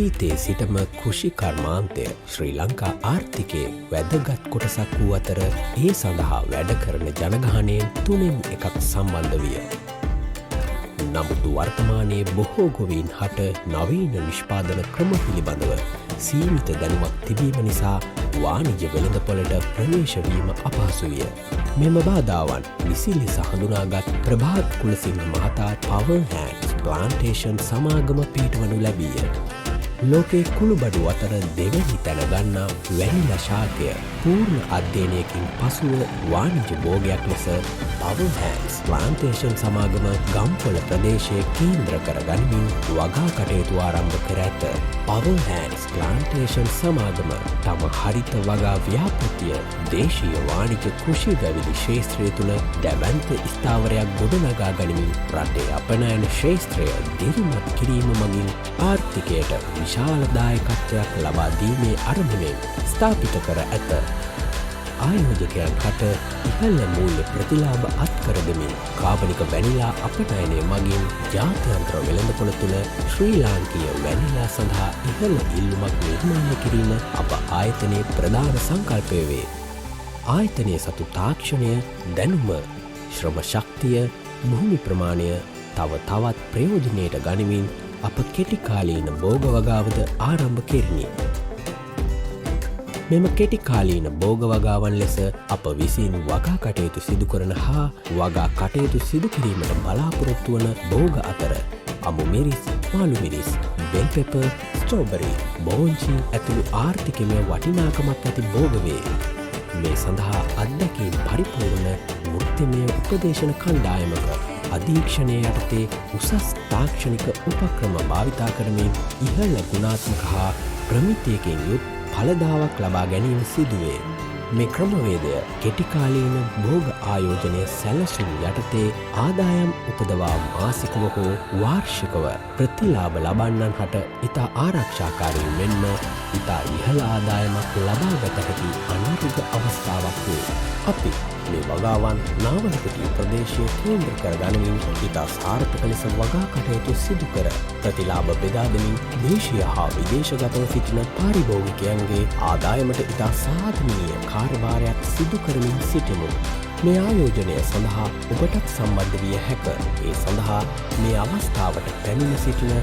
අතීතයේ සිටම කෘෂි කර්මාන්තය ශ්‍රී ලංකා ආර්ථිකයේ වැදගත් කොටසක් වූ අතර ඒ සඳහා වැඩ කරන ජනගහනයෙන් 3/1 සම්බන්ධ විය. නමුත් වර්තමානයේ බොහෝ ගොවීන් හට නවීන නිෂ්පාදන ක්‍රම පිළිබඳව සීමිත දැනුමක් තිබීම නිසා වාණිජ වෙළඳපොළට ප්‍රවේශ වීම අපහසු විය. මෙම බාධාවන් නිසි ලෙස හඳුනාගත් ප්‍රභාත් කුලසිංහ මහතා පවර් හෑන්ඩ්ස් ප්ලාන්ටේෂන් සමාගම පිහිටවනු ලැබීය. ලෝකයේ කුළුබඩු අතර දෙවැනි තැන ගන්නා වැනිලා ශාකය පූර්ණ අධ්‍යයනයකින් පසුව වාණිජ භෝගයක් ලෙස පවර් හෑන්ඩ්ස් ප්ලාන්ටේෂන් සමාගම ගම්පොළ ප්‍රදේශයේ කේන්ද්‍ර කර ගනිමින් වගා කටයුතු ආරම්භ කර ඇත. පවර් හෑන්ඩ්ස් ප්ලාන්ටේෂන් සමාගම තම හරිත වගා ව්‍යාපෘතිය දේශීය වාණිජ කෘෂි වැවිලි ක්ෂේත්‍රය තුළ දැවැන්ත ස්ථාවරයක් ගොඩනගා ගනිමින් රටේ අපනයන ක්ෂේත්‍රය දිරිමත් කිරීම මගින් ආර්ථිකයට විශාල දායකත්වයක් ලබා දීමේ අරමුණෙන් ස්ථාපිත කර ඇත. ආයෝජකයන් හට ඉහළ මූල්‍ය ප්‍රතිලාභ අත්කර දෙමින් කාබනික වැනිලා අපනයනය මගින් ජාත්‍යන්තර වෙළඳපොළ තුළ ශ්‍රී ලාංකීය වැනිලා සඳහා ඉහළ ඉල්ලුමක් නිර්මාණය කිරීම අප ආයතනයේ ප්‍රධාන සංකල්පය වේ. ආයතනය සතු තාක්ෂණය, දැනුම, ශ්‍රම ශක්තිය, භූමි ප්‍රමාණය තවත් ප්‍රයෝජනයට ගනිමින් අප කෙටිකාලීන භෝග වගාවද ආරම්භ කෙරිණි. මෙම කෙටිකාලීන භෝග වගාවන් ලෙස අප විසින් වගා කටයුතු සිදු කරන හා වගා කටයුතු සිදු කිරීමට බලාපොරොත්තු වන භෝග අතර අමු මිරිස්, මාළු මිරිස්, බෙල් පෙපර්, ස්ට්‍රෝබරි, බෝංචි ඇතුළු ආර්ථිකමය වටිනාකමක් ඇති භෝග වේ. මේ සඳහා අත්දැකීම් පරිපූර්ණ වෘත්තිමය උපදේශන කණ්ඩායමක අධීක්ෂණය යටතේ උසස් තාක්ෂණික උපක්‍රම භාවිතා කරමින් ඉහළ ගුණාත්මක හා ප්‍රමිතියකින් යුත් ඵලදාවක් ලබා ගැනීම සිදුවේ. මේ ක්‍රමවේදය කෙටිකාලීන භෝග ආයෝජනය සැලසුම් යටතේ ආදායම් උපදවා මාසිකව හෝ වාර්ෂිකව ප්‍රතිලාභ ලබන්නන් හට ඉතා ආරක්ෂාකාරී මෙන්ම ඉතා ඉහළ ආදායමක් ලබාගත හැකි අනුරුද්ධ අවස්ථාවක් වේ. අපි මේ වගාවන් නාවලපිටිය ප්‍රදේශය කේන්ද්‍ර කර ගනිමින් ඉතා සාර්ථක ලෙස වගා කටයුතු සිදු කර ප්‍රතිලාභ බෙදා දෙමින් දේශීය හා විදේශගතව සිටින පාරිභෝගිකයන්ගේ ආදායමට ඉතා සාධනීය කාර්යභාරයක් සිදු කරමින් සිටිමු. මේ ආයෝජනය සඳහා ඔබටත් සම්බන්ධ විය හැක. ඒ සඳහා මේ අවස්ථාවට පැමිණ සිටින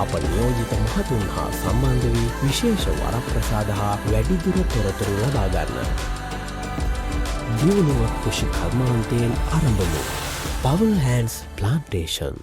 අප නියෝජිත මහතුන් හා සම්බන්ධ වී විශේෂ වරප්‍රසාද හා වැඩිදුර තොරතුරු ලබා ගන්න. දියුණුව කෘෂි කර්මාන්තයෙන් ආරම්භ වූ පවර් හෑන්ඩ්ස් ප්ලාන්ටේෂන්